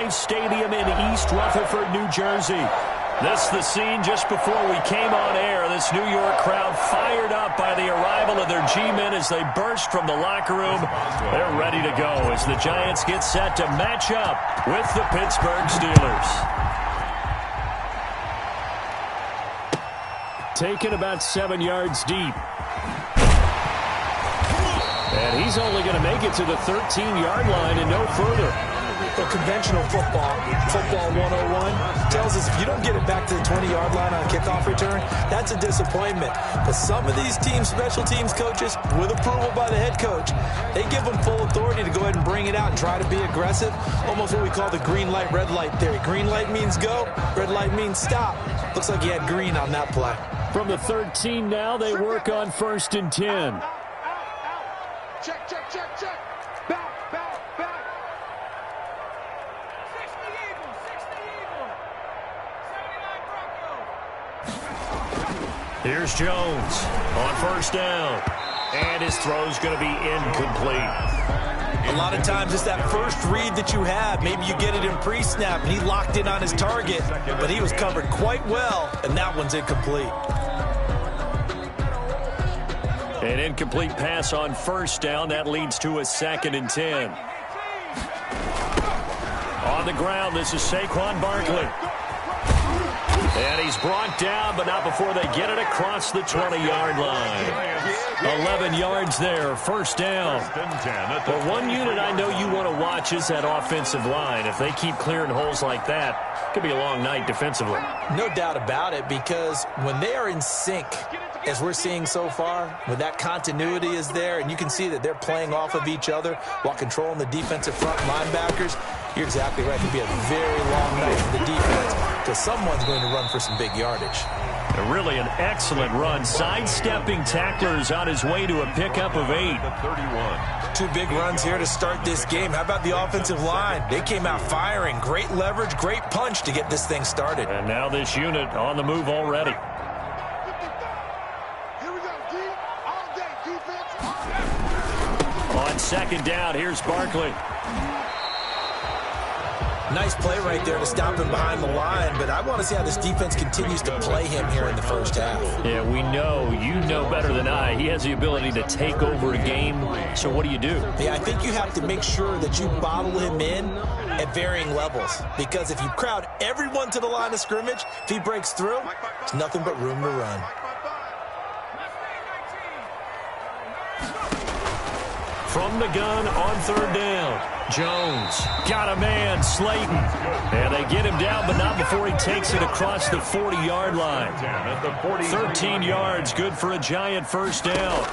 Life Stadium in East Rutherford, New Jersey. This is the scene just before we came on air. This New York crowd fired up by the arrival of their G-men as they burst from the locker room. They're ready to go as the Giants get set to match up with the Pittsburgh Steelers. Taken about 7 yards deep. And he's only going to make it to the 13-yard line and no further. Well, conventional football 101, tells us if you don't get it back to the 20-yard line on kickoff return, that's a disappointment. But some of these teams, special teams coaches, with approval by the head coach, they give them full authority to go ahead and bring it out and try to be aggressive. Almost what we call the green light, red light theory. Green light means go, red light means stop. Looks like he had green on that play. From the 13 now, they work on 1st and 10. Check, check, check, check. Back. 60 Eagles, 79 Broncos. Here's Jones on 1st down. And his throw's going to be incomplete. A lot of times it's that first read that you have. Maybe you get it in pre-snap, and he locked in on his target, but he was covered quite well, and that one's incomplete. An incomplete pass on 1st down. That leads to a 2nd and 10. On the ground, this is Saquon Barkley. And he's brought down, but not before they get it across the 20-yard line. 11 yards there, 1st down. But one unit I know you want to watch is that offensive line. If they keep clearing holes like that, it could be a long night defensively. No doubt about it, because when they are in sync, as we're seeing so far, when that continuity is there, and you can see that they're playing off of each other while controlling the defensive front linebackers, you're exactly right. It could be a very long night for the defense because someone's going to run for some big yardage. Really an excellent run. Sidestepping tacklers on his way to a pickup of 8. 2 big runs here to start this game. How about the offensive line? They came out firing. Great leverage, great punch to get this thing started. And now this unit on the move already. On 2nd down, here's Barkley. Nice play right there to stop him behind the line, but I want to see how this defense continues to play him here in the 1st half. Yeah, we know, you know better than I, he has the ability to take over a game. So what do you do? Yeah, I think you have to make sure that you bottle him in at varying levels, because if you crowd everyone to the line of scrimmage, if he breaks through, there's nothing but room to run. From the gun on 3rd down. Jones got a man, Slayton. And they get him down, but not before he takes it across the 40-yard line. 13 yards, good for a Giant 1st down.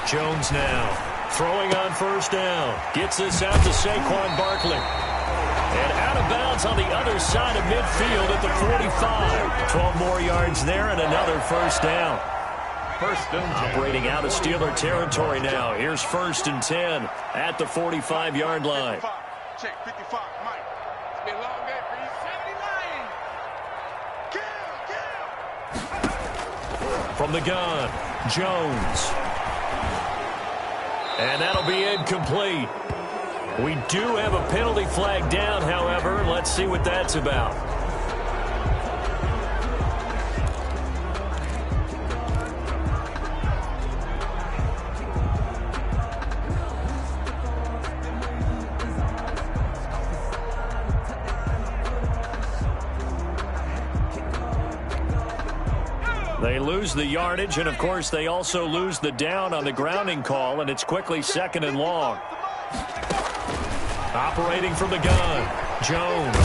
Jones now throwing on 1st down. Gets this out to Saquon Barkley. And out of bounds on the other side of midfield at the 45. 12 more yards there and another 1st down. Operating out of Steeler territory now. Here's 1st and 10 at the 45-yard line. Check 55, Mike. It's been a long day for you. 79. Kill. From the gun, Jones. And that'll be incomplete. We do have a penalty flag down, however. Let's see what that's about. They lose the yardage, and of course they also lose the down on the grounding call, and it's quickly 2nd and long. Operating from the gun, Jones.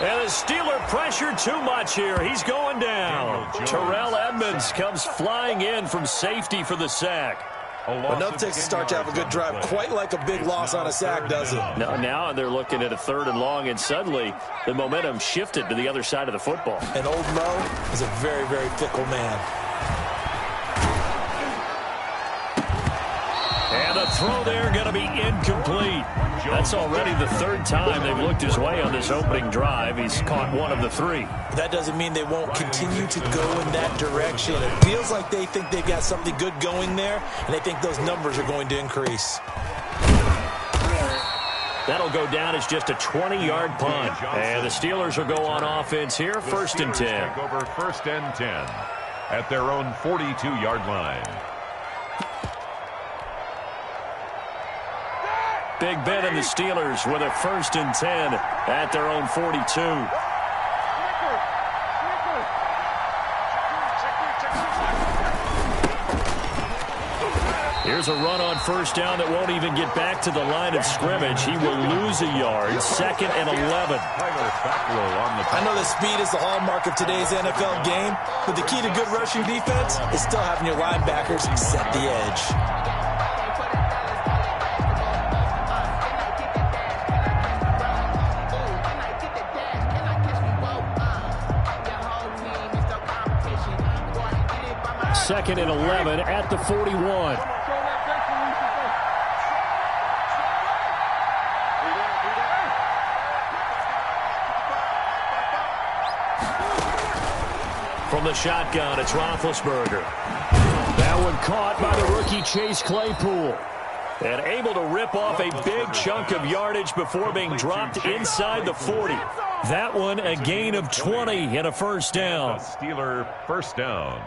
And the Steeler pressure too much here. He's going down. Terrell Edmonds comes flying in from safety for the sack. Enough takes to start to have a good drive. Quite like a big loss on a sack, does it? Now they're looking at a 3rd and long, and suddenly the momentum shifted to the other side of the football. And old Mo is a very, very fickle man. And the throw there going to be incomplete. That's already the 3rd time they've looked his way on this opening drive. He's caught 1 of the 3. That doesn't mean they won't continue to go in that direction. It feels like they think they've got something good going there, and they think those numbers are going to increase. That'll go down as just a 20-yard punt. And the Steelers will go on offense here, first and 10. Take over first and 10 at their own 42-yard line. Big Ben and the Steelers with a first and 10 at their own 42. Here's a run on first down that won't even get back to the line of scrimmage. He will lose a yard. Second and 11. I know that speed is the hallmark of today's NFL game, but the key to good rushing defense is still having your linebackers set the edge. Second and 11 at the 41. From the shotgun, it's Roethlisberger. That one caught by the rookie Chase Claypool. And able to rip off a big chunk of yardage before being dropped inside the 40. That one a gain of 20 and a first down. Steeler first down.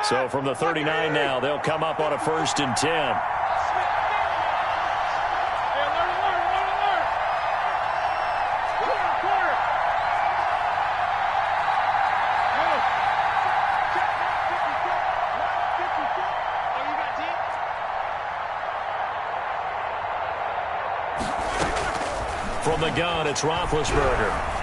So from the 39 now, they'll come up on a first and 10. From the gun, it's Roethlisberger.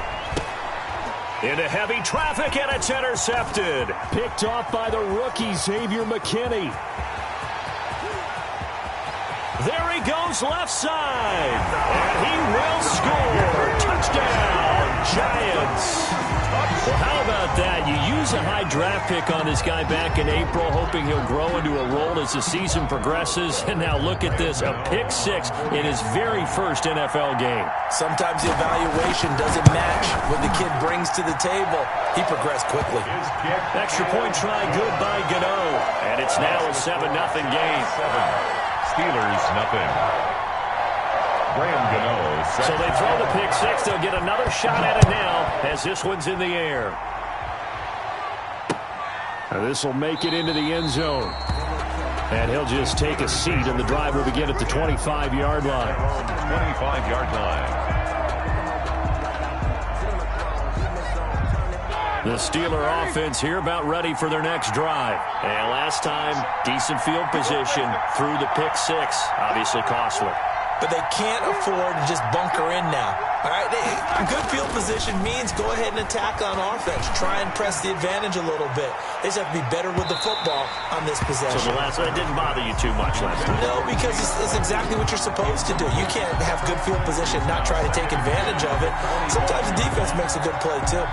Into heavy traffic, and it's intercepted. Picked off by the rookie, Xavier McKinney. There he goes, left side. And he will score. Touchdown, Giants. Well, how about that? You use a high draft pick on this guy back in April, hoping he'll grow into a role as the season progresses. And now look at this, a pick six in his very first NFL game. Sometimes the evaluation doesn't match what the kid brings to the table. He progressed quickly. Extra point try, good by Gano. And it's now a 7-0 game. Steelers, nothing. Graham Gano. So they throw the pick six. They'll get another shot at it now as this one's in the air. This will make it into the end zone. And he'll just take a seat, and the drive will begin at the 25-yard line. 25-yard line. The Steeler offense here about ready for their next drive. And last time, decent field position through the pick six. Obviously costly. But they can't afford to just bunker in now. All right, good field position means go ahead and attack on offense. Try and press the advantage a little bit. They just have to be better with the football on this possession. So the last one didn't bother you too much last time? No, because it's exactly what you're supposed to do. You can't have good field position and not try to take advantage of it. Sometimes the defense makes a good play, too.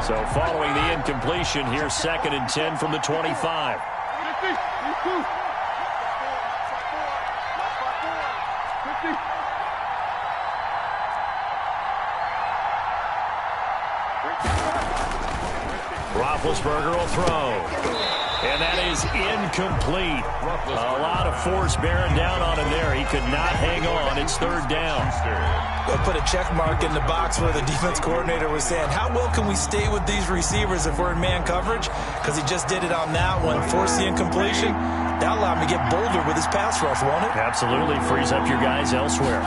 So following the incompletion, here's second and 10 from the 25. Roethlisberger will throw. And that is incomplete. A lot of force bearing down on him there. He could not hang on. It's third down. They'll put a check mark in the box where the defense coordinator was saying, how well can we stay with these receivers if we're in man coverage? Because he just did it on that one. Force the incompletion. That'll allow him to get bolder with his pass rush, won't it? Absolutely. Frees up your guys elsewhere.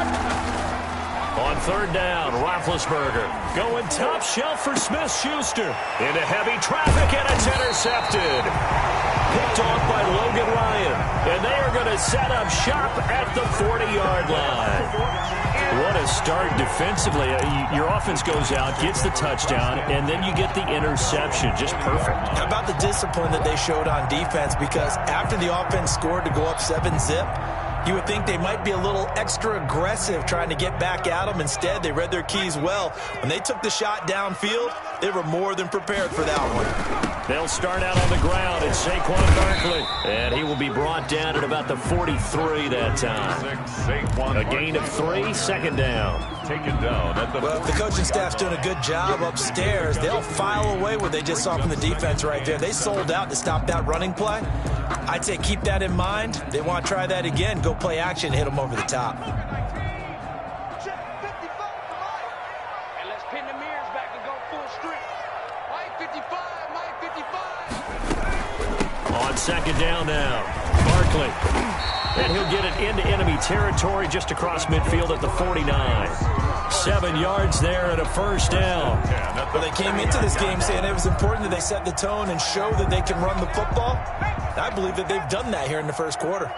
On third down, Roethlisberger going top shelf for Smith-Schuster. Into heavy traffic, and it's intercepted. Picked off by Logan Ryan. And they are going to set up shop at the 40-yard line. What a start defensively. Your offense goes out, gets the touchdown, and then you get the interception. Just perfect. How about the discipline that they showed on defense? Because after the offense scored to go up 7-zip, you would think they might be a little extra aggressive trying to get back at them. Instead, they read their keys well. When they took the shot downfield, They were more than prepared for that one. They'll start out on the ground. It's Saquon Barkley. And he will be brought down at about the 43 that time. A gain of 3, second down. Taken down at the Well, if the coaching staff's doing a good job upstairs, they'll file away what they just saw from the defense right there. They sold out to stop that running play. I'd say keep that in mind. They want to try that again. Go play action, hit them over the top. On second down now, Barkley. And he'll get it into enemy territory just across midfield at the 49. 7 yards there and a first down. Well, they came into this game saying it was important that they set the tone and show that they can run the football. I believe that they've done that here in the first quarter.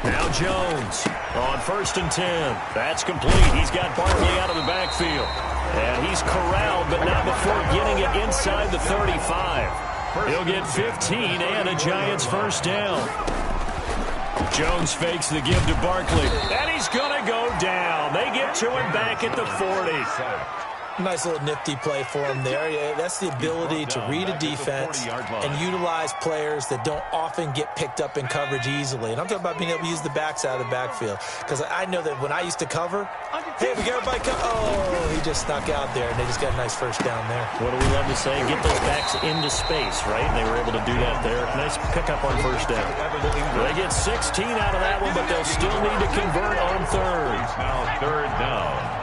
Now Jones on 1st and 10. That's complete. He's got Barkley out of the backfield. And he's corralled, but not before getting it inside the 35. He'll get 15 and a Giants first down. Jones fakes the give to Barkley. And he's going to go down. They get to him back at the 40. Nice little nifty play for him there. Yeah, that's the ability to read a defense and utilize players that don't often get picked up in coverage easily. And I'm talking about being able to use the backs out of the backfield. Because I know that when I used to cover, hey, we got everybody oh, he just snuck out there, and they just got a nice first down there. What do we love to say? Get those backs into space, right? And they were able to do that there. Nice pickup on first down. They get 16 out of that one, but they'll still need to convert on third. Now third down.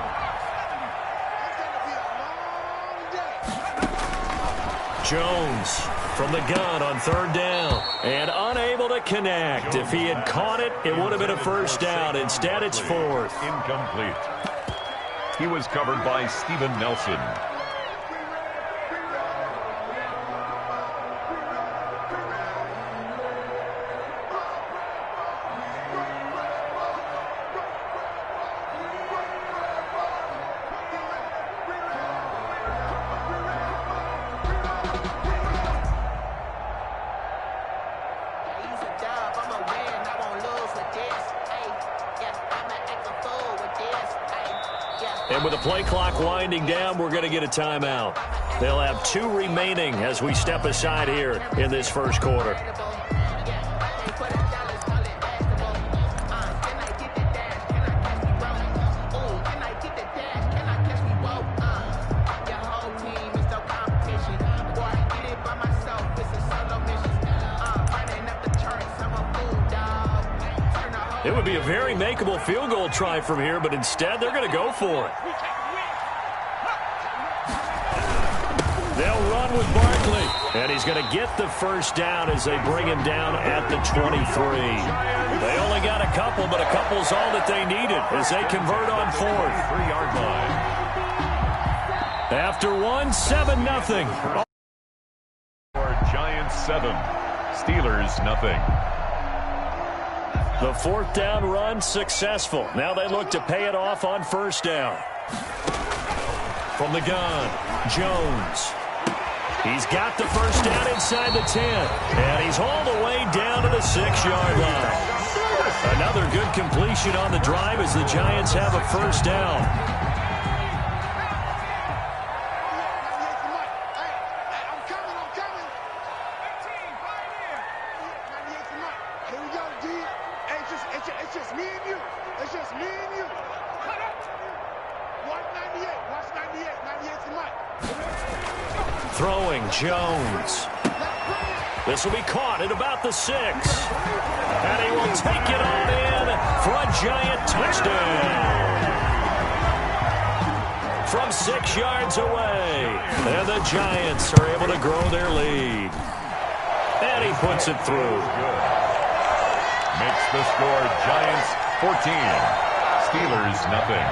Jones from the gun on third down and unable to connect. If he had caught it, it would have been a first down. Instead, it's fourth. Incomplete. He was covered by Steven Nelson. And with the play clock winding down, we're going to get a timeout. They'll have 2 remaining as we step aside here in this first quarter. It would be a very makeable field goal try from here, but instead they're going to go for it. They'll run with Barkley, and he's going to get the first down as they bring him down at the 23. They only got a couple, but a couple's all that they needed as they convert on fourth. 3-yard line. After 1, 7-0. Giants 7, Steelers nothing. The fourth down run successful. Now they look to pay it off on first down. From the gun, Jones. He's got the first down inside the 10. And he's all the way down to the 6-yard line. Another good completion on the drive as the Giants have a first down. Throwing, Jones. This will be caught at about the 6. And he will take it on in for a Giant touchdown. From 6 yards away. And the Giants are able to grow their lead. And he puts it through. Makes the score Giants 14, Steelers nothing.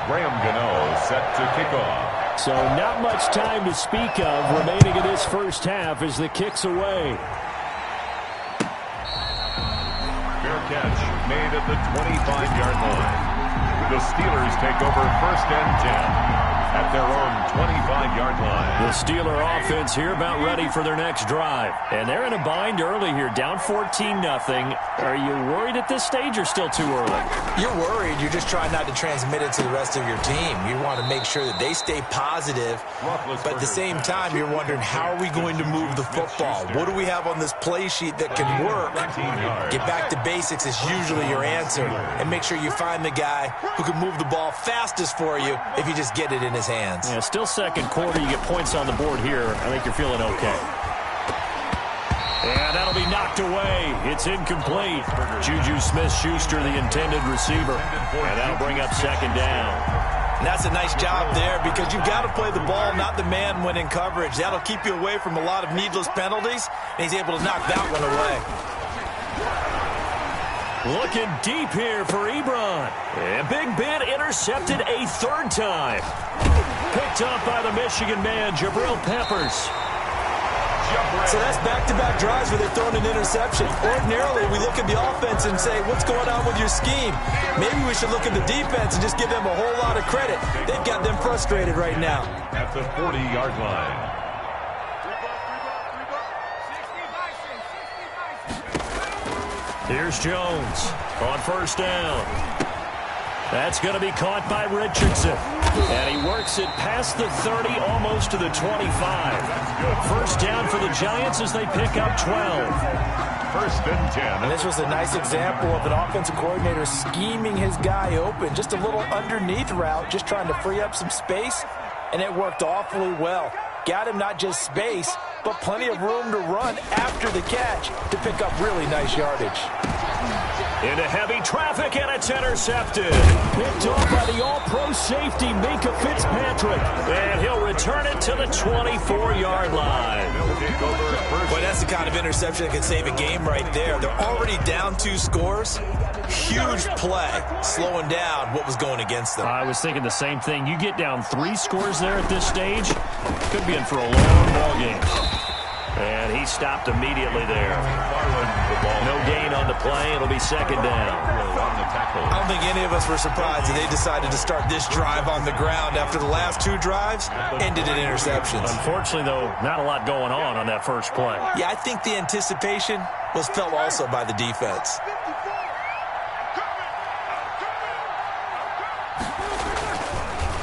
Graham Gano set to kick off. So not much time to speak of remaining in this first half as the kick's away. Fair catch made at the 25-yard line. The Steelers take over 1st and 10 at their own 25-yard line. The Steeler offense here about ready for their next drive. And they're in a bind early here, down 14-0. Are you worried at this stage or still too early? You're worried. You're just trying not to transmit it to the rest of your team. You want to make sure that they stay positive. But at the same time, you're wondering, how are we going to move the football? What do we have on this play sheet that can work? Get back to basics is usually your answer. And make sure you find the guy who can move the ball fastest for you if you just get it in his hands. Yeah, still second quarter. You get points on the board here. I think you're feeling okay. And that'll be knocked away. It's incomplete. Juju Smith-Schuster, the intended receiver. And that'll bring up second down. And that's a nice job there, because you've got to play the ball, not the man when in coverage. That'll keep you away from a lot of needless penalties, and he's able to knock that one away. Looking deep here for Ebron. And Big Ben intercepted a third time. Picked up by the Michigan man, Jabril Peppers. So that's back-to-back drives where they've thrown an interception. Ordinarily, we look at the offense and say, what's going on with your scheme? Maybe we should look at the defense and just give them a whole lot of credit. They've got them frustrated right now. At the 40-yard line. Here's Jones on first down. That's going to be caught by Richardson. And he works it past the 30, almost to the 25. First down for the Giants as they pick up 12. First and 10. And this was a nice example of an offensive coordinator scheming his guy open. Just a little underneath route, just trying to free up some space. And it worked awfully well. Got him not just space, but plenty of room to run after the catch to pick up really nice yardage. Into heavy traffic, and it's intercepted. Picked off by the all-pro safety, Minka Fitzpatrick. And he'll return it to the 24-yard line. Boy, that's the kind of interception that can save a game right there. They're already down 2 scores. Huge play, slowing down what was going against them. I was thinking the same thing. You get down 3 scores there at this stage, could be in for a long ball game. And he stopped immediately there. No gain on the play. It'll be second down. I don't think any of us were surprised that they decided to start this drive on the ground after the last 2 drives ended in interceptions. Unfortunately, though, not a lot going on that first play. Yeah, I think the anticipation was felt also by the defense.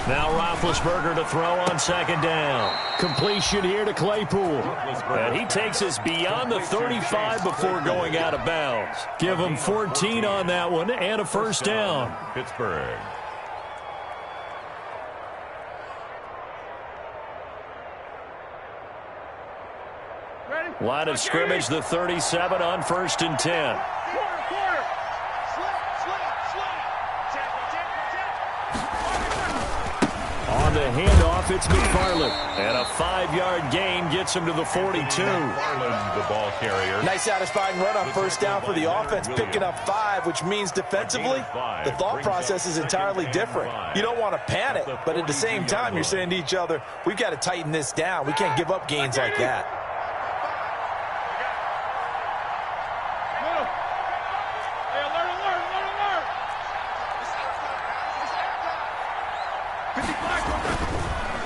Now Roethlisberger to throw on second down. Completion here to Claypool. And he takes us beyond the 35 before going out of bounds. Give him 14 on that one and a first down. Pittsburgh. Line of scrimmage, the 37 on first and 10. On the handoff, it's McFarland. And a 5-yard gain gets him to the 42. The ball carrier. Nice satisfying run on first down for the offense, picking up 5, which means defensively, the thought process is entirely different. You don't want to panic, but at the same time, you're saying to each other, we've got to tighten this down. We can't give up gains like that.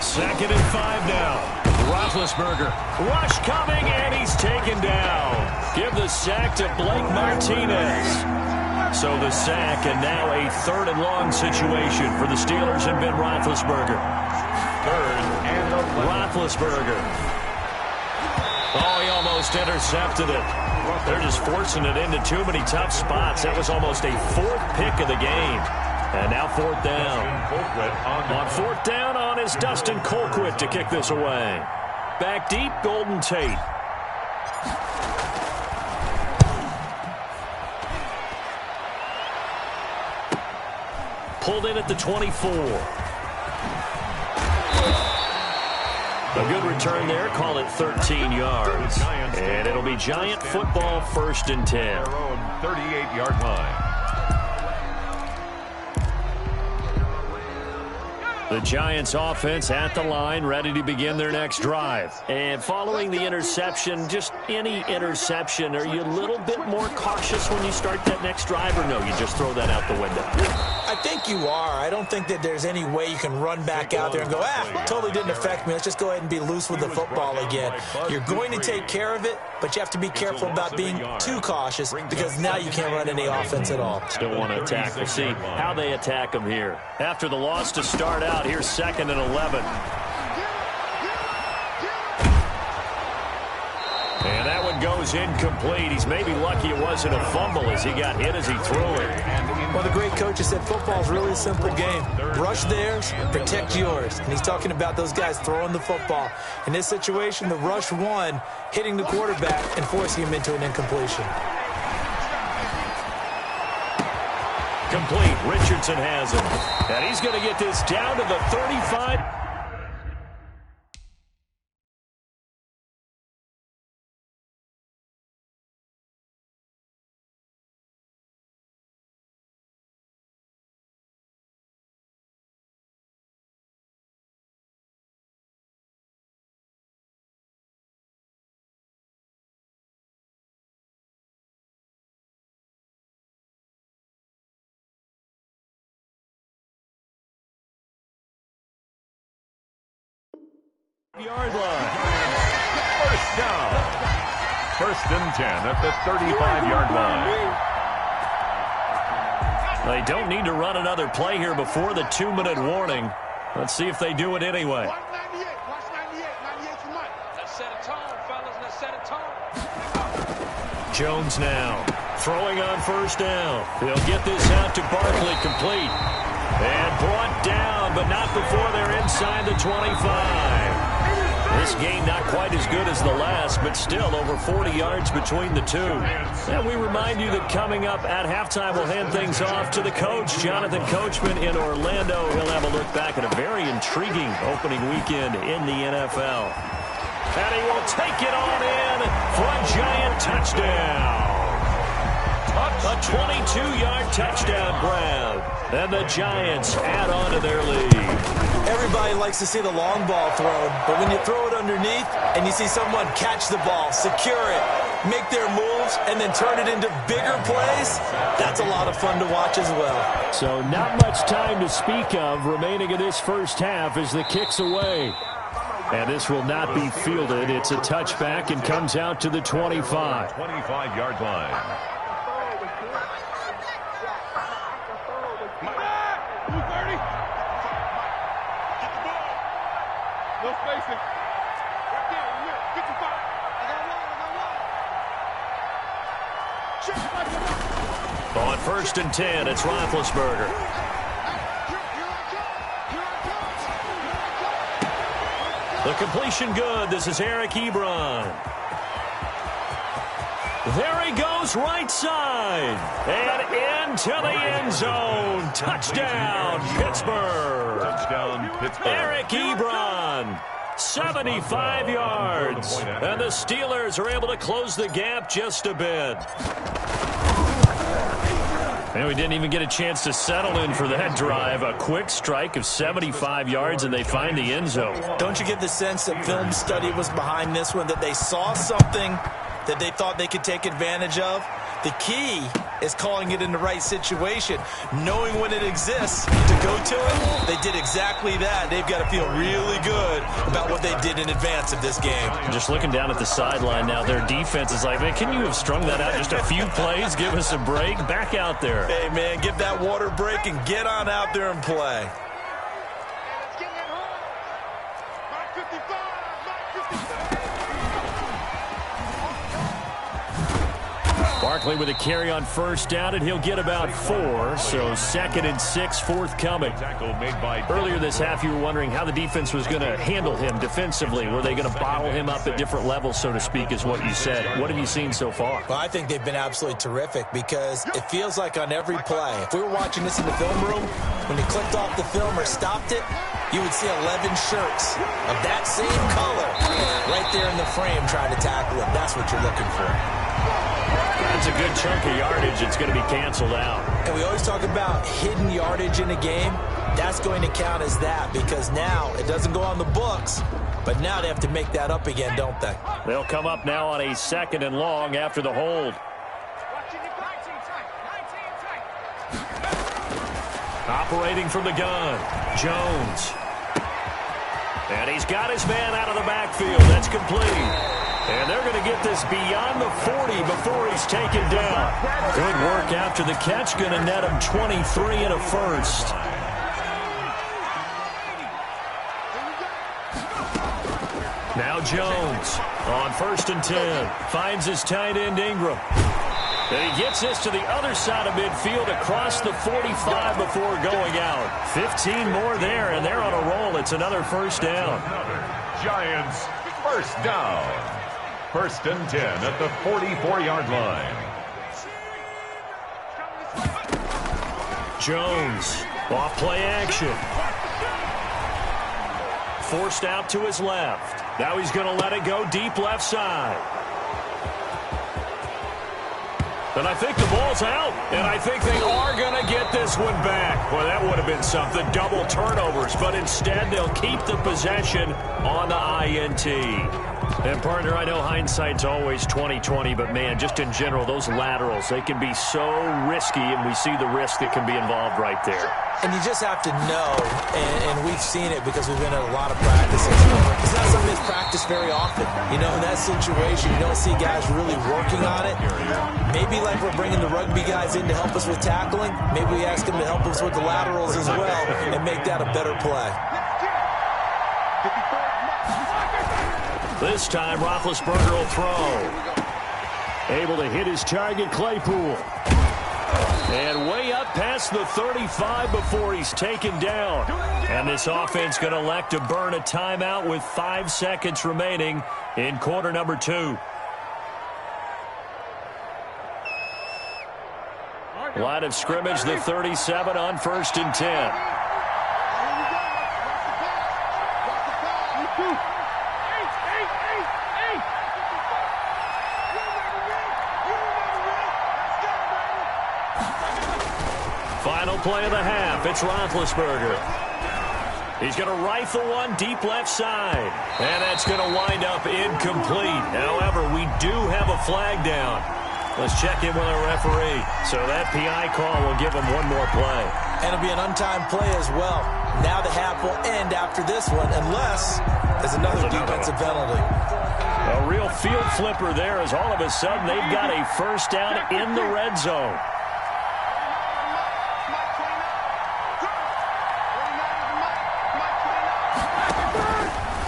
Second and 5 now. Roethlisberger. Rush coming, and he's taken down. Give the sack to Blake Martinez. So the sack, and now a third and long situation for the Steelers and Ben Roethlisberger. Third and 11. Roethlisberger. Oh, he almost intercepted it. They're just forcing it into too many tough spots. That was almost a 4th pick of the game. And now 4th down. On 4th down on is Dustin Colquitt to kick this away. Back deep, Golden Tate. Pulled in at the 24. A good return there. Call it 13 yards. And it'll be Giant football, first and 10. Their own 38-yard line. The Giants offense at the line, ready to begin their next drive. And following the interception, just any interception, are you a little bit more cautious when you start that next drive, or no, you just throw that out the window? I think you are. I don't think that there's any way you can run back out there and go, totally didn't affect me. Let's just go ahead and be loose with the football again. You're going to take care of it, but you have to be careful about being too cautious because now you can't run any offense at all. Still want to attack. We'll see how they attack them here. After the loss to start out, here's 2nd and 11. And that one goes incomplete. He's maybe lucky it wasn't a fumble as he got hit as he threw it. Well, the great coach has said football's really a simple game. Rush theirs, protect yours. And he's talking about those guys throwing the football. In this situation, the rush won, hitting the quarterback and forcing him into an incompletion. Complete. Richardson has him. And he's going to get this down to the 35. Yard line. First down. 1st and 10 at the 35-yard line. They don't need to run another play here before the 2-minute warning. Let's see if they do it anyway. Watch 98 for Mike. Let's set a tone, fellas. Let's set a tone. Jones now throwing on 1st down. He'll get this out to Barkley, complete. And brought down, but not before they're inside the 25. This game not quite as good as the last, but still over 40 yards between the two. And we remind you that coming up at halftime, we'll hand things off to the coach, Jonathan Coachman in Orlando. He'll have a look back at a very intriguing opening weekend in the NFL. And he will take it on in for a giant touchdown. A 22-yard touchdown grab. And the Giants add on to their lead. Everybody likes to see the long ball thrown, but when you throw it underneath and you see someone catch the ball, secure it, make their moves, and then turn it into bigger plays, that's a lot of fun to watch as well. So not much time to speak of remaining in this first half as the kick's away. And this will not be fielded. It's a touchback and comes out to the 25. 25-yard line. No spacing. Right there. 55. I got one. On 1st and 10, it's Roethlisberger. The completion good. This is Eric Ebron. There he goes, right side. And into the end zone. Touchdown, Pittsburgh. Touchdown, Pittsburgh. Eric Ebron, 75 yards. And the Steelers are able to close the gap just a bit. And we didn't even get a chance to settle in for that drive. A quick strike of 75 yards, and they find the end zone. Don't you get the sense that film study was behind this one, that they saw something that they thought they could take advantage of? The key is calling it in the right situation, knowing when it exists to go to it. They did exactly that. They've got to feel really good about what they did in advance of this game. Just looking down at the sideline now, their defense is like, man, can you have strung that out just a few plays? Give us a break. Back out there. Hey, man, give that water break and get on out there and play. Let's get that home. Mark 55. Mark 55. Barkley with a carry on 1st down, and he'll get about 4. So 2nd and 6 forthcoming. Earlier this half, you were wondering how the defense was going to handle him defensively. Were they going to bottle him up at different levels, so to speak, is what you said. What have you seen so far? Well, I think they've been absolutely terrific because it feels like on every play, if we were watching this in the film room, when you clicked off the film or stopped it, you would see 11 shirts of that same color right there in the frame trying to tackle him. That's what you're looking for. That's a good chunk of yardage. It's going to be canceled out. And we always talk about hidden yardage in a game. That's going to count as that because now it doesn't go on the books, But now they have to make that up again, don't they? They'll come up now on a 2nd and long after the hold. Operating from the gun, Jones. And he's got his man out of the backfield. That's complete. And they're going to get this beyond the 40 before he's taken down. Good work after the catch. Going to net him 23 and a first. Now Jones on 1st and 10. Finds his tight end Ingram. And he gets this to the other side of midfield across the 45 before going out. 15 more there, and they're on a roll. It's another first down. Giants, first down. 1st and 10 at the 44-yard line. Jones, off play action. Forced out to his left. Now he's going to let it go deep left side. And I think the ball's out, and I think they are going to get this one back. Well, that would have been something, double turnovers, but instead they'll keep the possession on the INT. And, partner, I know hindsight's always 20/20, but, man, just in general, those laterals, they can be so risky, and we see the risk that can be involved right there. And you just have to know, and we've seen it because we've been at a lot of practices. It's not something that's practiced very often. You know, in that situation, you don't see guys really working on it. Maybe like we're bringing the rugby guys in to help us with tackling. Maybe we ask them to help us with the laterals as well and make that a better play. This time, Roethlisberger will throw. Able to hit his target, Claypool. And way up past the 35 before he's taken down. And this offense going to elect to burn a timeout with 5 seconds remaining in quarter number 2. Line of scrimmage, the 37 on 1st and 10. Final play of the half. It's Roethlisberger. He's going to rifle one deep left side. And that's going to wind up incomplete. However, we do have a flag down. Let's check in with our referee. So that PI call will give him one more play. And it'll be an untimed play as well. Now the half will end after this one, unless there's another defensive penalty. A real field flipper there, as all of a sudden they've got a first down in the red zone.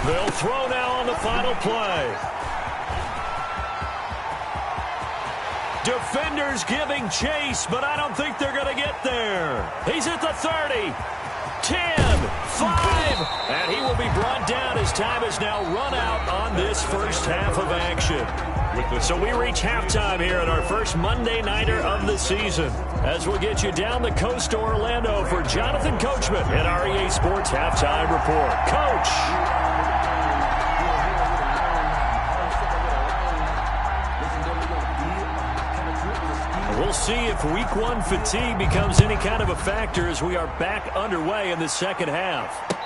They'll throw now on the final play. Defenders giving chase, but I don't think they're going to get there. He's at the 30, 10, 5, and he will be brought down as time is now run out on this first half of action. So we reach halftime here in our first Monday Nighter of the season, as we'll get you down the coast to Orlando for Jonathan Coachman at our EA Sports Halftime Report. Coach. We'll see if week 1 fatigue becomes any kind of a factor as we are back underway in the second half.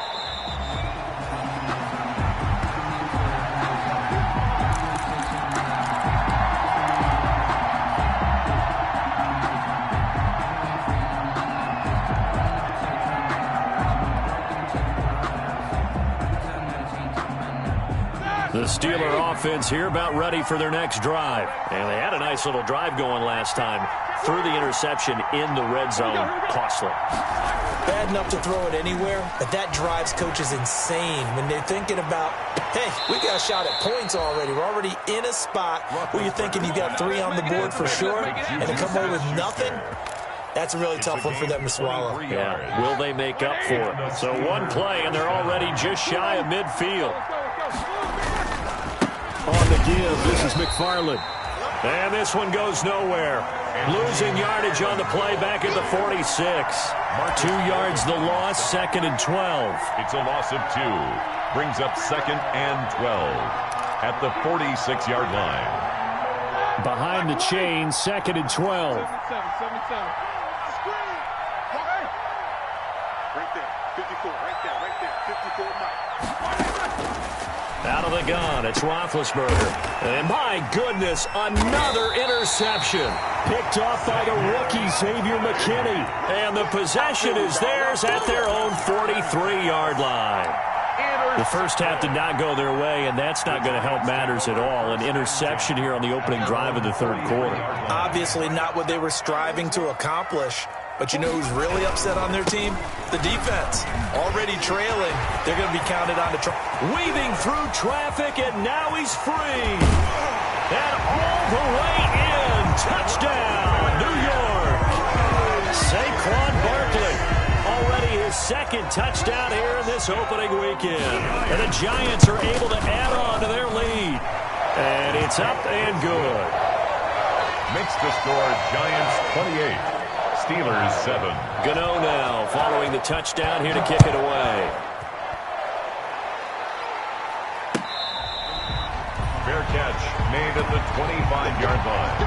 The Steeler offense here about ready for their next drive. And they had a nice little drive going last time. Threw the interception in the red zone. Costly. Bad enough to throw it anywhere, but that drives coaches insane when they're thinking about, hey, we got a shot at points already. We're already in a spot where you're thinking you got 3 on the board for sure, and to come away with nothing, that's a really tough one for them to swallow. Yeah, will they make up for it? So one play, and they're already just shy of midfield. On the give, this is McFarland. And this one goes nowhere. Losing yardage on the play back at the 46. 2 yards the loss, 2nd and 12. It's a loss of 2. Brings up 2nd and 12 at the 46-yard line. Behind the chain, 2nd and 12. Right there, 54, right there, 54 Mike. Out of the gun, it's Roethlisberger. And my goodness, another interception. Picked off by the rookie, Xavier McKinney. And the possession is theirs at their own 43-yard line. The first half did not go their way, and that's not going to help matters at all. An interception here on the opening drive of the third quarter. Obviously not what they were striving to accomplish. But you know who's really upset on their team? The defense. Already trailing. They're going to be counted on to try. Weaving through traffic, and now he's free. And all the way in. Touchdown, New York. Saquon Barkley. Already his second touchdown here in this opening weekend. And the Giants are able to add on to their lead. And it's up and good. Makes the score Giants 28. Steelers 7. Gano now following the touchdown here to kick it away. Fair catch made at the 25-yard line.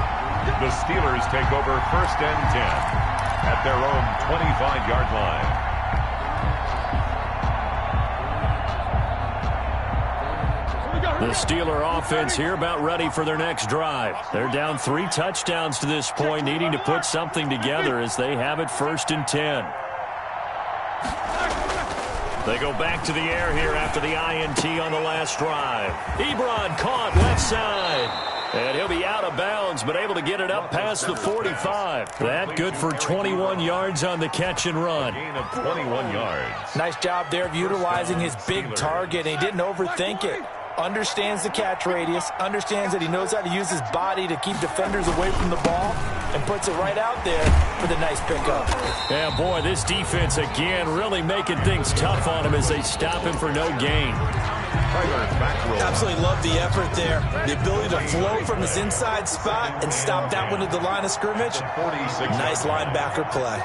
The Steelers take over first and 10 at their own 25-yard line. The Steeler offense here about ready for their next drive. They're down 3 touchdowns to this point, needing to put something together as they have it first and 10. They go back to the air here after the INT on the last drive. Ebron caught left side. And he'll be out of bounds, but able to get it up past the 45. That good for 21 yards on the catch and run. Gain of 21 yards. Nice job there of utilizing his big target. He didn't overthink it. Understands the catch radius, understands that he knows how to use his body to keep defenders away from the ball, and puts it right out there for the nice pickup. Yeah, boy, this defense again really making things tough on him as they stop him for no gain. Absolutely love the effort there. The ability to flow from his inside spot and stop that one at the line of scrimmage. Nice linebacker play.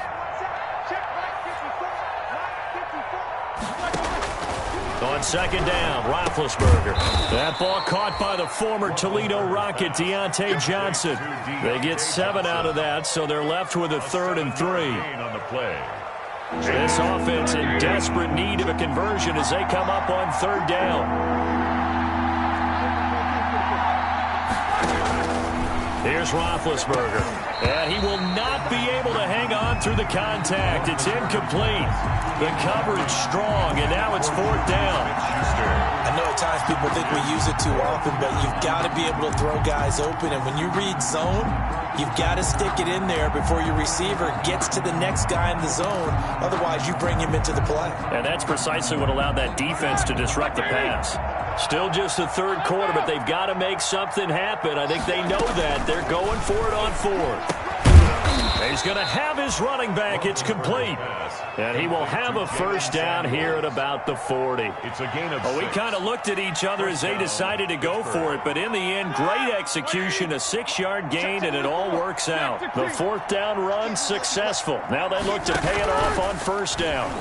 On second down, Roethlisberger. That ball caught by the former Toledo Rocket, Deontay Johnson. They get 7 out of that, so they're left with a 3rd and 3. This offense in desperate need of a conversion as they come up on 3rd down. Here's Roethlisberger. And he will not be able to hang on through the contact. It's incomplete. The coverage strong, and now it's 4th down. I know at times people think we use it too often, but you've got to be able to throw guys open. And when you read zone, you've got to stick it in there before your receiver gets to the next guy in the zone. Otherwise, you bring him into the play. And that's precisely what allowed that defense to disrupt the pass. Still just the 3rd quarter, but they've got to make something happen. I think they know that. They're going for it on 4th. He's going to have his running back. It's complete. And he will have a first down here at about the 40. It's a gain of 6. We kind of looked at each other as they decided to go for it, but in the end, great execution, a 6-yard gain, and it all works out. The 4th down run successful. Now they look to pay it off on 1st down.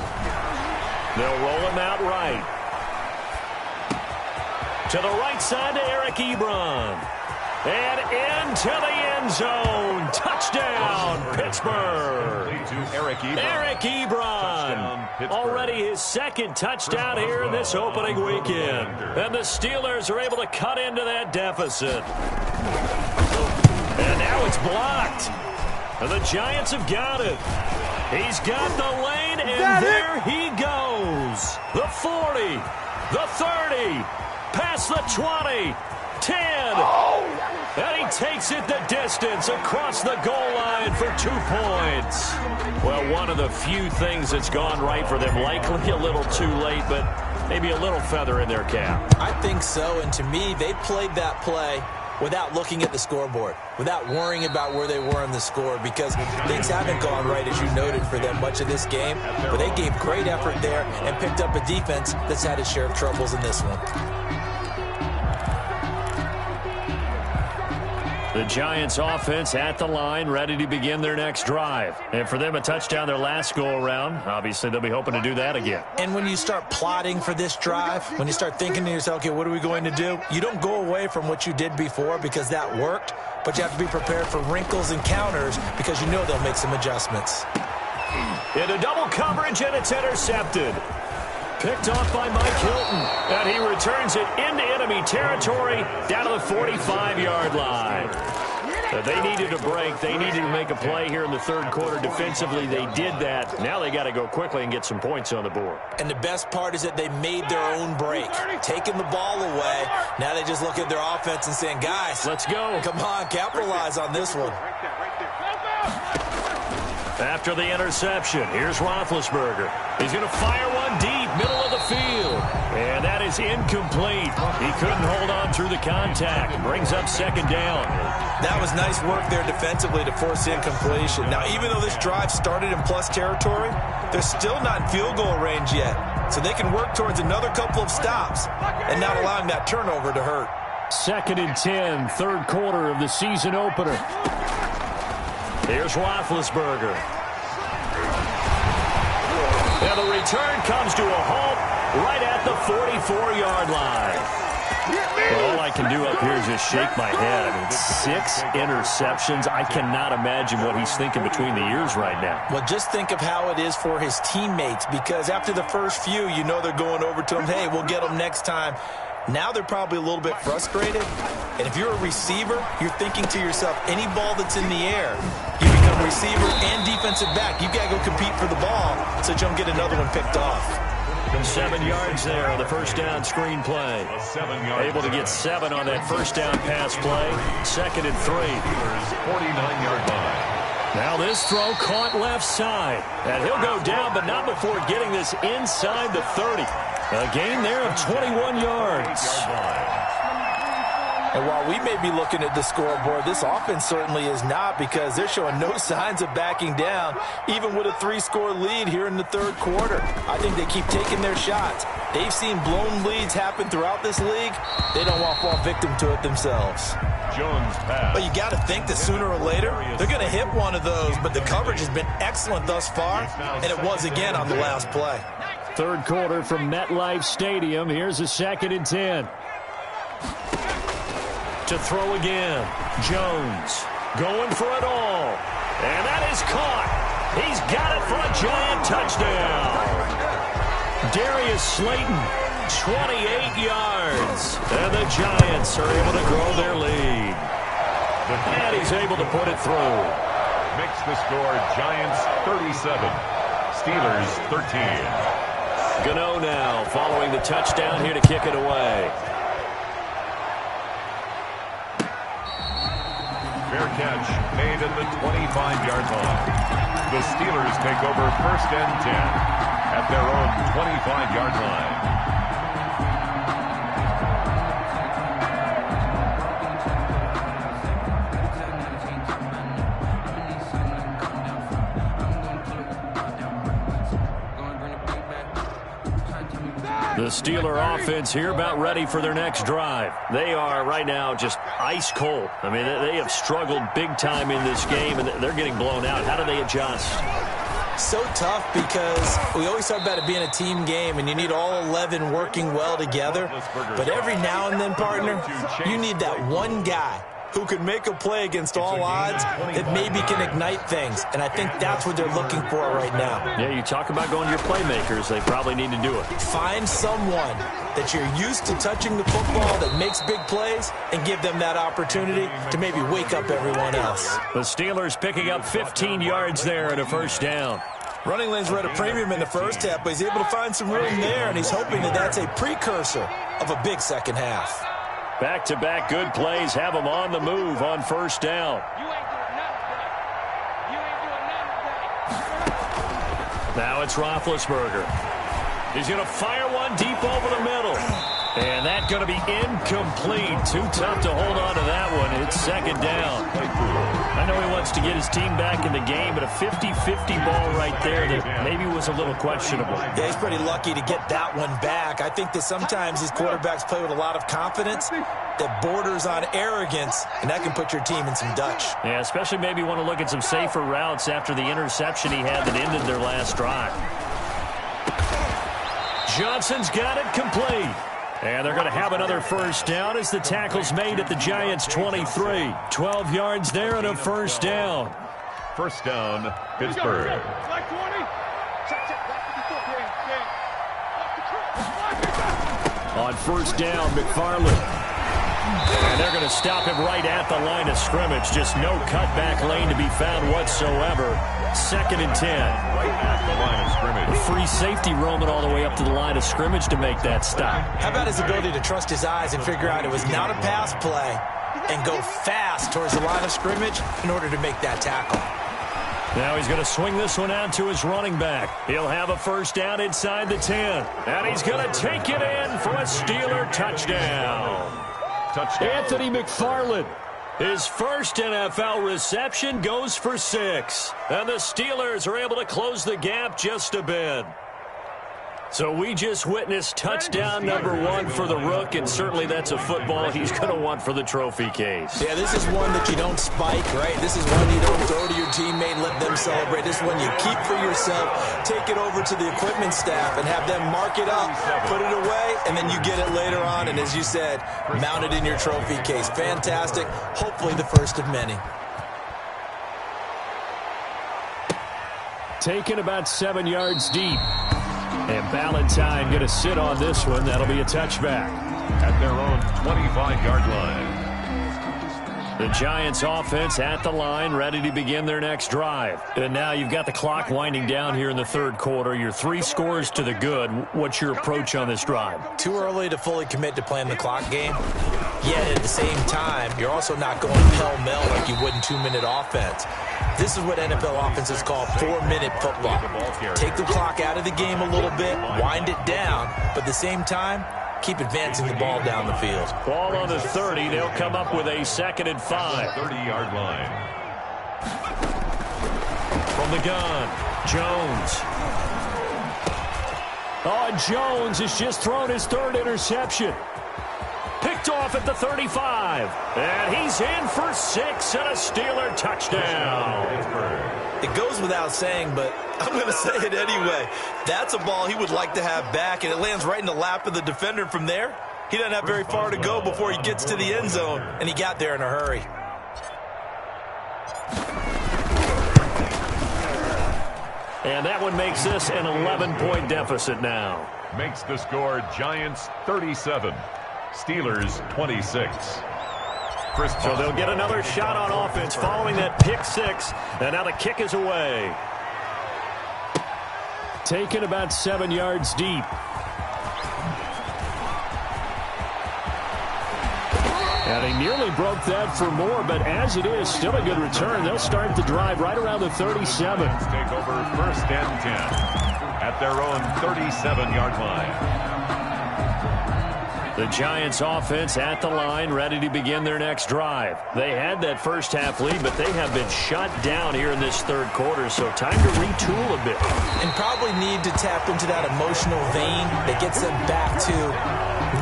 They'll roll him out right. To the right side to Eric Ebron. And into the end zone. Touchdown, Pittsburgh. Eric Ebron. Already his 2nd touchdown here in this opening weekend. And the Steelers are able to cut into that deficit. And now it's blocked. And the Giants have got it. He's got the lane, and there he goes. The 40, the 30, past the 20, 10. And he takes it the distance across the goal line for 2 points. Well, one of the few things that's gone right for them. Likely a little too late, but maybe a little feather in their cap. I think so, and to me, they played that play without looking at the scoreboard, without worrying about where they were in the score, because things haven't gone right, as you noted, for them much of this game. But they gave great effort there and picked up a defense that's had its share of troubles in this one. The Giants offense at the line, ready to begin their next drive. And for them, a touchdown their last go-around. Obviously, they'll be hoping to do that again. And when you start plotting for this drive, when you start thinking to yourself, okay, what are we going to do? You don't go away from what you did before because that worked, but you have to be prepared for wrinkles and counters because you know they'll make some adjustments. Into double coverage, and it's intercepted. Picked off by Mike Hilton. And he returns it into enemy territory down to the 45-yard line. They needed a break. They needed to make a play here in the third quarter. Defensively, they did that. Now they got to go quickly and get some points on the board. And the best part is that they made their own break. Taking the ball away. Now they just look at their offense and saying, guys, let's go. Come on, capitalize on this one. After the interception, here's Roethlisberger. He's going to fire one deep, middle of the field. And that is incomplete. He couldn't hold on through the contact. Brings up second down. That was nice work there defensively to force incompletion. Now, even though this drive started in plus territory, they're still not in field goal range yet. So they can work towards another couple of stops and not allowing that turnover to hurt. 2nd and 10, third quarter of the season opener. Here's Roethlisberger. And the return comes to a halt right at the 44-yard line. Well, all I can do up here is just shake my head. I mean, 6 interceptions. I cannot imagine what he's thinking between the ears right now. Well, just think of how it is for his teammates, because after the first few, you know they're going over to him, hey, we'll get them next time. Now they're probably a little bit frustrated. And if you're a receiver, you're thinking to yourself, any ball that's in the air, you become receiver and defensive back. You've got to go compete for the ball so you don't get another one picked off. 7 yards there on the first down screen play. Able to get 7 on that first down pass play. 2nd and 3. 49-yard line. Now this throw caught left side. And he'll go down, but not before getting this inside the 30. A gain there of 21 yards. And while we may be looking at the scoreboard, this offense certainly is not, because they're showing no signs of backing down, even with a 3-score lead here in the third quarter. I think they keep taking their shots. They've seen blown leads happen throughout this league. They don't want to fall victim to it themselves. Jones pass. But you got to think that sooner or later, they're going to hit one of those, but the coverage has been excellent thus far, and it was again on the last play. Third quarter from MetLife Stadium. Here's a 2nd and 10. To throw again. Jones going for it all. And that is caught. He's got it for a giant touchdown. Darius Slayton, 28 yards. And the Giants are able to grow their lead. And he's able to put it through. Makes the score Giants 37, Steelers 13. Gano now following the touchdown here to kick it away. Fair catch made at the 25-yard line. The Steelers take over 1st and 10 at their own 25-yard line. The Steeler offense here about ready for their next drive. They are right now just ice cold. I mean, they have struggled big time in this game, and they're getting blown out. How do they adjust? So tough, because we always talk about it being a team game, and you need all 11 working well together. But every now and then, partner, you need that one guy who can make a play against all odds that maybe can ignite things. And I think that's what they're looking for right now. Yeah, you talk about going to your playmakers. They probably need to do it. Find someone that you're used to touching the football that makes big plays and give them that opportunity to maybe wake up everyone else. The Steelers picking up 15 yards there and a first down. Running lanes were at a premium in the first half, but he's able to find some room there, and he's hoping that that's a precursor of a big second half. Back-to-back good plays have them on the move on first down. Now it's Roethlisberger. He's going to fire one deep over the middle. And that's going to be incomplete. Too tough to hold on to that one. It's second down. I know he wants to get his team back in the game, but a 50-50 ball right there that maybe was a little questionable. Yeah, he's pretty lucky to get that one back. I think that sometimes these quarterbacks play with a lot of confidence that borders on arrogance, and that can put your team in some Dutch. Yeah, especially maybe want to look at some safer routes after the interception he had that ended their last drive. Johnson's got it complete. And they're going to have another first down as the tackle's made at the Giants' 23. 12 yards there and a first down. First down, Pittsburgh. on first down, McFarland. And they're going to stop him right at the line of scrimmage. Just no cutback lane to be found whatsoever. 2nd and 10. Right at the line of scrimmage. A free safety roaming all the way up to the line of scrimmage to make that stop. How about his ability to trust his eyes and figure out it was not a pass play and go fast towards the line of scrimmage in order to make that tackle. Now he's going to swing this one out to his running back. He'll have a first down inside the 10. And he's going to take it in for a Steeler touchdown. Anthony McFarland, his first NFL reception, goes for 6. And the Steelers are able to close the gap just a bit. So we just witnessed touchdown number 1 for the Rook, and certainly that's a football he's going to want for the trophy case. Yeah, this is one that you don't spike, right? This is one you don't throw to your teammate and let them celebrate. This is one you keep for yourself, take it over to the equipment staff and have them mark it up, put it away, and then you get it later on. And as you said, mount it in your trophy case. Fantastic. Hopefully the first of many. Taken about 7 yards deep. And Ballantyne going to sit on this one. That'll be a touchback. At their own 25-yard line. The Giants offense at the line, ready to begin their next drive. And now you've got the clock winding down here in the third quarter. You're 3 scores to the good. What's your approach on this drive? Too early to fully commit to playing the clock game. Yet at the same time, you're also not going pell-mell like you would in 2-minute offense. This is what NFL offenses call 4-minute football. Take the clock out of the game a little bit, wind it down, but at the same time, keep advancing the ball down the field. Ball on the 30. They'll come up with a 2nd and 5. 30-yard line. From the gun, Jones. Oh, Jones has just thrown his 3rd interception. Picked off at the 35. And he's in for 6 and a Steeler touchdown. It goes without saying, but I'm going to say it anyway. That's a ball he would like to have back, and it lands right in the lap of the defender from there. He doesn't have very far to go before he gets to the end zone, and he got there in a hurry. And that one makes this an 11-point deficit now. Makes the score Giants 37. Steelers 26. So they'll get another shot on offense following that pick 6. And now the kick is away. Taken about 7 yards deep. And he nearly broke that for more, but as it is, still a good return. They'll start the drive right around the 37. Take over 1st and 10 at their own 37-yard line. The Giants offense at the line, ready to begin their next drive. They had that first half lead, but they have been shut down here in this third quarter, so time to retool a bit. And probably need to tap into that emotional vein that gets them back to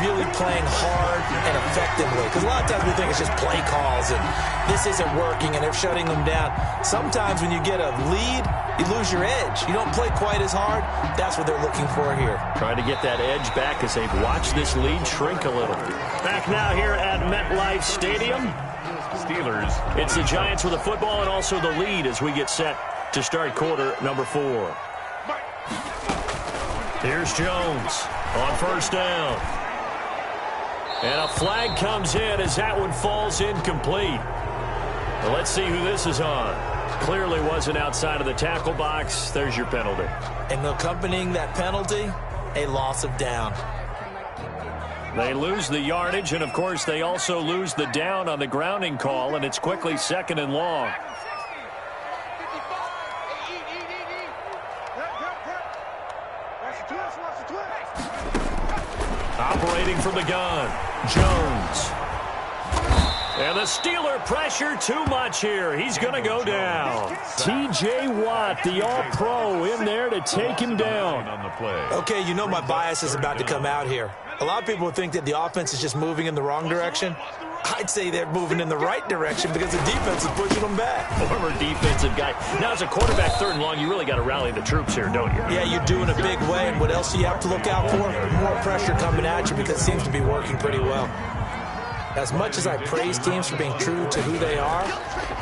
really playing hard and effectively. Because a lot of times we think it's just play calls and this isn't working and they're shutting them down. Sometimes when you get a lead, you lose your edge. You don't play quite as hard. That's what they're looking for here. Trying to get that edge back as they've watched this lead shrink a little. Back now here at MetLife Stadium. Steelers. It's the Giants with the football and also the lead as we get set to start quarter number 4. Here's Jones on first down. And a flag comes in as that one falls incomplete. Well, let's see who this is on. Clearly wasn't outside of the tackle box. There's your penalty. And accompanying that penalty, a loss of down. They lose the yardage, and, of course, they also lose the down on the grounding call, and it's quickly 2nd and long. Operating from the gun, Jones. And the Steeler pressure too much here. He's going to go down. T.J. Watt, the all-pro, in there to take him down. Okay, you know my bias is about to come out here. A lot of people think that the offense is just moving in the wrong direction. I'd say they're moving in the right direction because the defense is pushing them back. Former defensive guy. Now, as a quarterback, 3rd and long, you really got to rally the troops here, don't you? Yeah, you do in a big way. And what else do you have to look out for? More pressure coming at you because it seems to be working pretty well. As much as I praise teams for being true to who they are,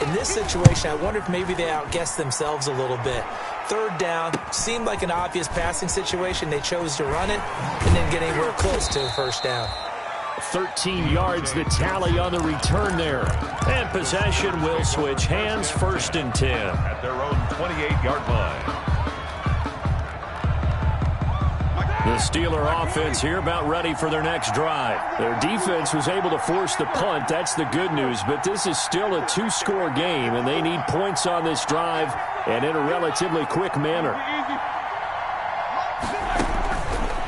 in this situation, I wonder if maybe they outguessed themselves a little bit. Third down seemed like an obvious passing situation. They chose to run it and didn't get anywhere close to a first down. 13 yards the tally on the return there. And possession will switch hands, 1st and 10. At their own 28-yard line. The Steeler offense here about ready for their next drive. Their defense was able to force the punt. That's the good news. But this is still a 2-score game, and they need points on this drive and in a relatively quick manner.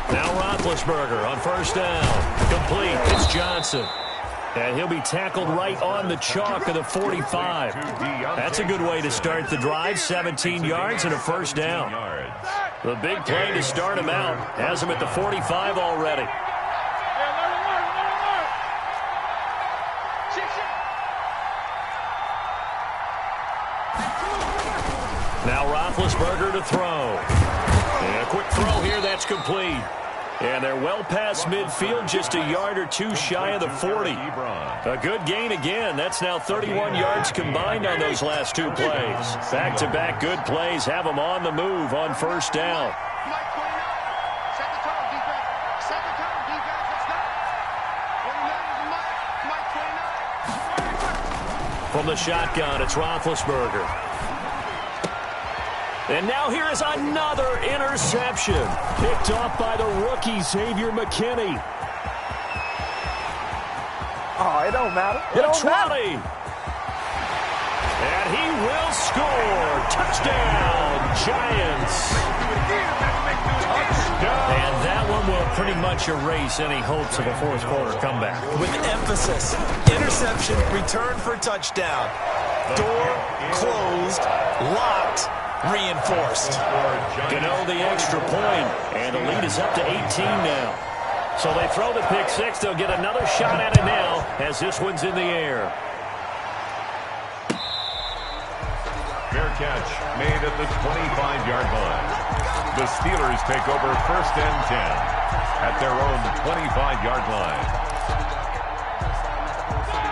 Now Roethlisberger on 1st down. Complete. It's Johnson. And he'll be tackled right on the chalk of the 45. That's a good way to start the drive. 17 yards and a 1st down. The big play to start him out. Has him at the 45 already. Now Roethlisberger to throw. And a quick throw here. That's complete. And they're well past midfield, just a yard or two shy of the 40. A good gain again. That's now 31 yards combined on those last 2 plays. Back-to-back good plays have them on the move on 1st down. From the shotgun, it's Roethlisberger. And now here is another interception. Picked off by the rookie, Xavier McKinney. Oh, it don't matter. It don't matter. And he will score. Touchdown, Giants. Touchdown. And that one will pretty much erase any hopes of a 4th quarter comeback. With emphasis, interception, return for touchdown. Door closed, locked, reinforced. Gano the extra point, and the lead is up to 18 now. So they throw the pick 6. They'll get another shot at it now as this one's in the air. Fair catch made at the 25-yard line. The Steelers take over 1st and 10 at their own 25-yard line.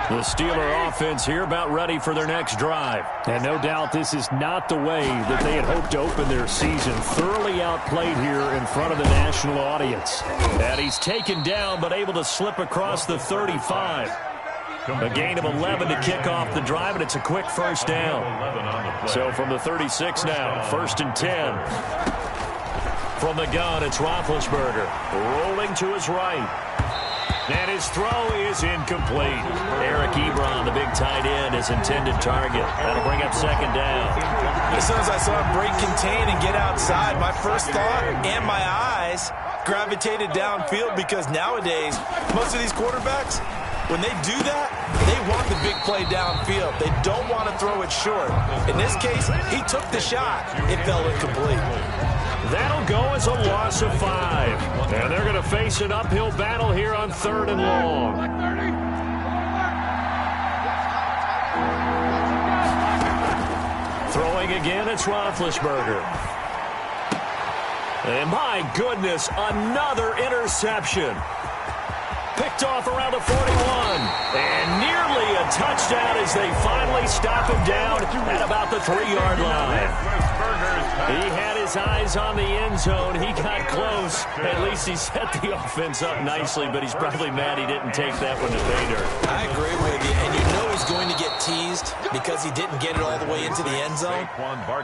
The Steeler offense here about ready for their next drive. And no doubt this is not the way that they had hoped to open their season. Thoroughly outplayed here in front of the national audience. And he's taken down but able to slip across the 35. A gain of 11 to kick off the drive, and it's a quick 1st down. So from the 36 now, 1st and 10. From the gun, it's Roethlisberger. Rolling to his right. And his throw is incomplete. Eric Ebron, the big tight end, his intended target. That'll bring up 2nd down. As soon as I saw him break contain and get outside, my first thought and my eyes gravitated downfield, because nowadays, most of these quarterbacks, when they do that, they want the big play downfield. They don't want to throw it short. In this case, he took the shot. It fell incomplete. That'll go as a loss of 5. And they're going to face an uphill battle here on 3rd and long. Throwing again, it's Roethlisberger. And my goodness, another interception. Picked off around the 41. And nearly a touchdown as they finally stop him down at about the 3-yard line. He had his eyes on the end zone. He got close. At least he set the offense up nicely, but he's probably mad he didn't take that one to pay dirt. I agree with you, and you know he's going to get teased because he didn't get it all the way into the end zone.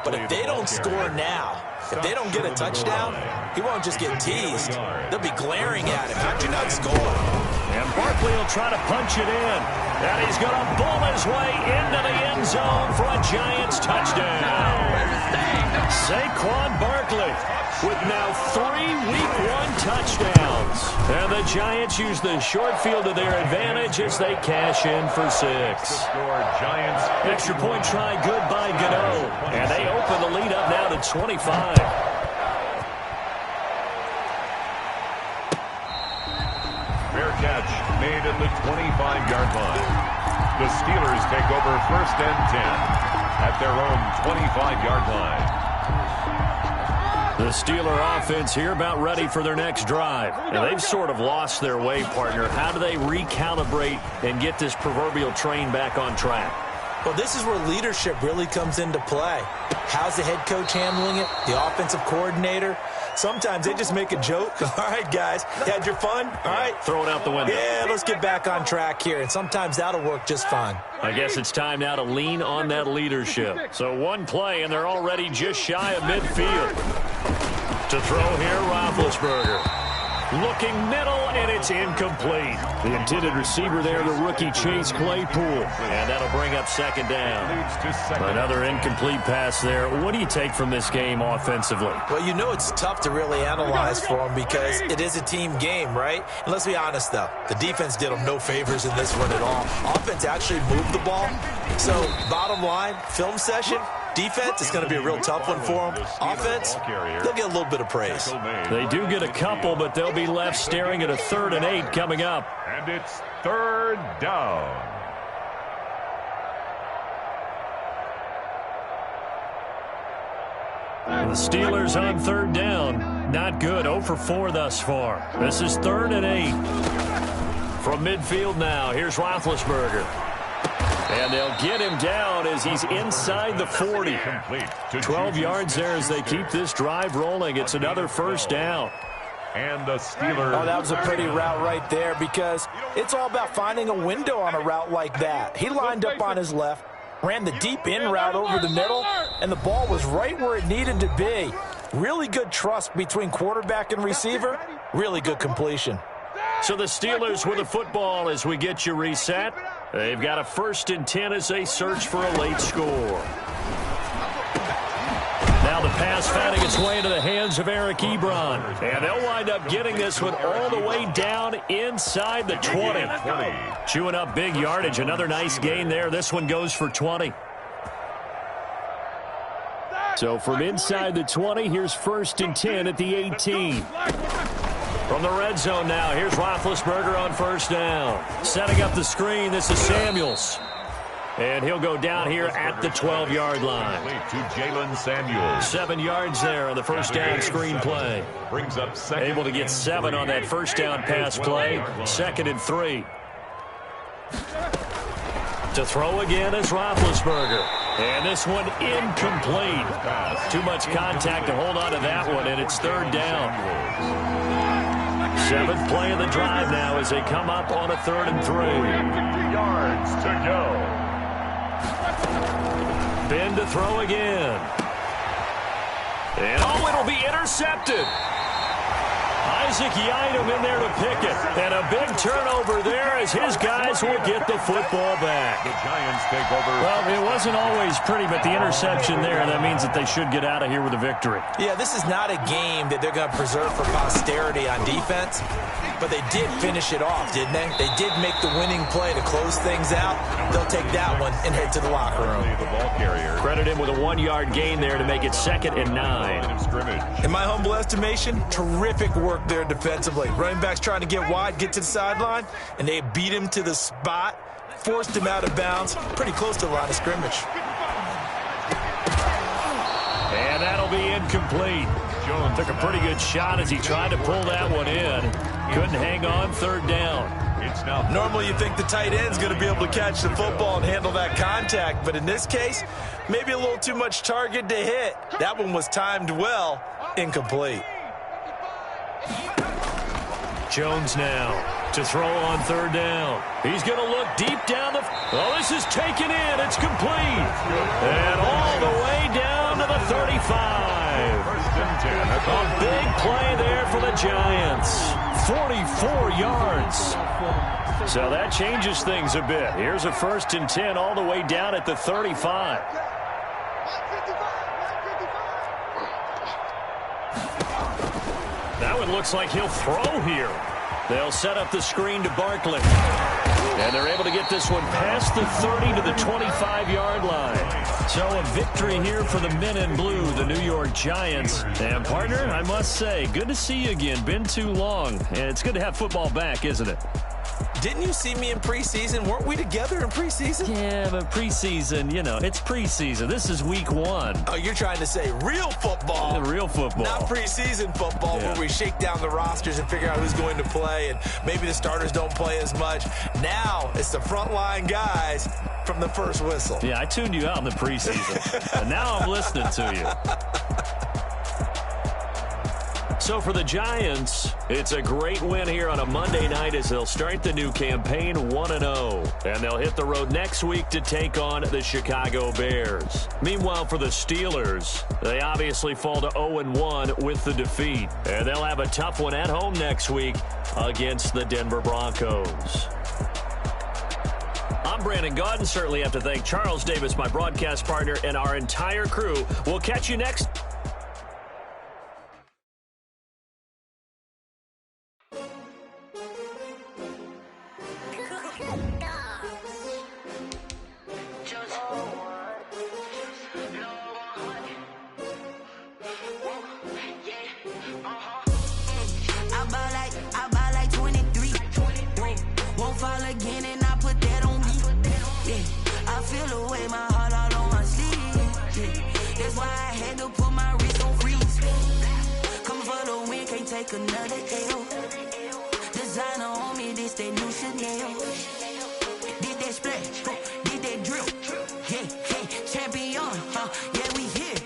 But if they don't score now, if they don't get a touchdown, he won't just get teased. They'll be glaring at him. How'd you not score? And Barkley will try to punch it in. And he's going to bull his way into the end zone for a Giants touchdown. Saquon Barkley with now 3 Week 1 touchdowns. And the Giants use the short field to their advantage as they cash in for 6. Extra point try good by Gano. And they open the lead up now to 25. Fair catch made at the 25-yard line. The Steelers take over 1st and 10 at their own 25-yard line. The Steeler offense here about ready for their next drive. And they've sort of lost their way, partner. How do they recalibrate and get this proverbial train back on track? Well, this is where leadership really comes into play. How's the head coach handling it? The offensive coordinator? Sometimes they just make a joke. All right, guys, you had your fun? All right. Throw it out the window. Yeah, let's get back on track here. And sometimes that'll work just fine. I guess it's time now to lean on that leadership. So one play, and they're already just shy of midfield. To throw here, Roethlisberger. Looking middle, and it's incomplete. The intended receiver there, the rookie Chase Claypool. And that'll bring up second down. Another incomplete pass there. What do you take from this game offensively? Well, you know it's tough to really analyze for them because it is a team game, right? And let's be honest, though. The defense did them no favors in this one at all. Offense actually moved the ball. So, bottom line, film session, defense is going to be a real tough one for them. Offense, they'll get a little bit of praise. They do get a couple, but they'll be left staring at a 3rd and 8 coming up. And it's 3rd down. The Steelers on 3rd down. Not good. 0 for 4 thus far. This is 3rd and 8. From midfield now, here's Roethlisberger. And they'll get him down as he's inside the 40. 12 yards there as they keep this drive rolling. It's another 1st down. And the Steelers. Oh, that was a pretty route right there because it's all about finding a window on a route like that. He lined up on his left, ran the deep in route over the middle, and the ball was right where it needed to be. Really good trust between quarterback and receiver. Really good completion. So the Steelers with the football as we get you reset. They've got a 1st and 10 as they search for a late score. Now the pass finding its way into the hands of Eric Ebron. And they'll wind up getting this one all the way down inside the 20. Chewing up big yardage. Another nice gain there. This one goes for 20. So from inside the 20, here's 1st and 10 at the 18. From the red zone now, here's Roethlisberger on 1st down. Setting up the screen, this is Samuels. And he'll go down here at the 12-yard line. To Jalen Samuels. 7 yards there on the 1st down screen play. Brings up second. Able to get 7 on that 1st down pass play. 2nd and 3. To throw again is Roethlisberger. And this one incomplete. Too much contact to hold on to that one, and it's 3rd down. 7th play of the drive now as they come up on a 3rd and 3. 50 yards to go. Ben to throw again. And oh, it'll be intercepted. Isaac Yiadom in there to pick it. And a big turnover there as his guys will get the football back. The Giants take over. Well, it wasn't always pretty, but the interception there, that means that they should get out of here with a victory. Yeah, this is not a game that they're going to preserve for posterity on defense, but they did finish it off, didn't they? They did make the winning play to close things out. They'll take that one and head to the locker room. The ball carrier. Credit him with a 1-yard gain there to make it 2nd and 9. In my humble estimation, terrific work there defensively. Running backs trying to get wide, get to the sideline, and they beat him to the spot, forced him out of bounds, pretty close to the line of scrimmage. And that'll be incomplete. Jones took a pretty good shot as he tried to pull that one in. Couldn't hang on, 3rd down. Normally you think the tight end's going to be able to catch the football and handle that contact, but in this case, maybe a little too much target to hit. That one was timed well, incomplete. Jones now to throw on 3rd down. He's going to look deep down the... Oh, this is taken in. It's complete. And all the way down to the 35. A big play there for the Giants. 44 yards. So that changes things a bit. Here's a 1st and 10 all the way down at the 35. That one looks like he'll throw here. They'll set up the screen to Barkley. And they're able to get this one past the 30 to the 25-yard line. So a victory here for the men in blue, the New York Giants. And, partner, I must say, good to see you again. Been too long. And it's good to have football back, isn't it? Didn't you see me in preseason? Weren't we together in preseason? Yeah, but preseason, you know, it's preseason. This is week 1. Oh, you're trying to say real football. Real football. Not preseason football, where we shake down the rosters and figure out who's going to play, and maybe the starters don't play as much. Now it's the frontline guys from the first whistle. Yeah, I tuned you out in the preseason, and now I'm listening to you. So for the Giants, it's a great win here on a Monday night as they'll start the new campaign 1-0. And they'll hit the road next week to take on the Chicago Bears. Meanwhile, for the Steelers, they obviously fall to 0-1 with the defeat. And they'll have a tough one at home next week against the Denver Broncos. I'm Brandon Gaudin. Certainly have to thank Charles Davis, my broadcast partner, and our entire crew. We'll catch you next. I buy like 23. Won't fall again and I put that on me. Yeah, I feel the way, my heart all on my sleeve. Yeah, that's why I had to put my wrist on freeze. Coming for the win, can't take another L. Designer on me, this that new Chanel. Did that splash, did that drill. Yeah, champion, yeah, we here.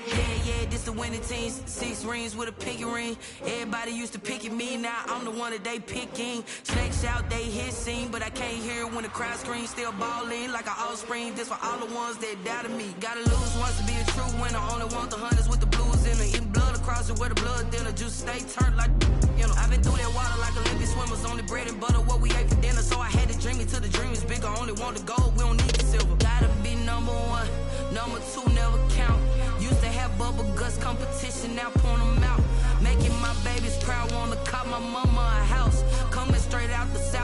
Yeah, this the winning team. 6 rings with a pinky ring. Everybody used to pick at me, now I'm the one that they picking. Snakes out, they hit scene, but I can't hear when the crowd screams. Still balling like an offspring. This for all the ones that doubted me. Gotta lose once to be a true winner. Only want the hunters with the blues in it. Eating blood across it where the blood dinner. Juice stay turned like, you know. I've been through that water like Olympic swimmers. Only bread and butter, what we ate for dinner. So I had to dream it till the dream is bigger. Only want the gold, we don't need the silver. Gotta be number 1, number 2 never count. Used to have bubble guts competition, now point them out. Making my babies proud, wanna cop my mama a house. Coming straight out the south.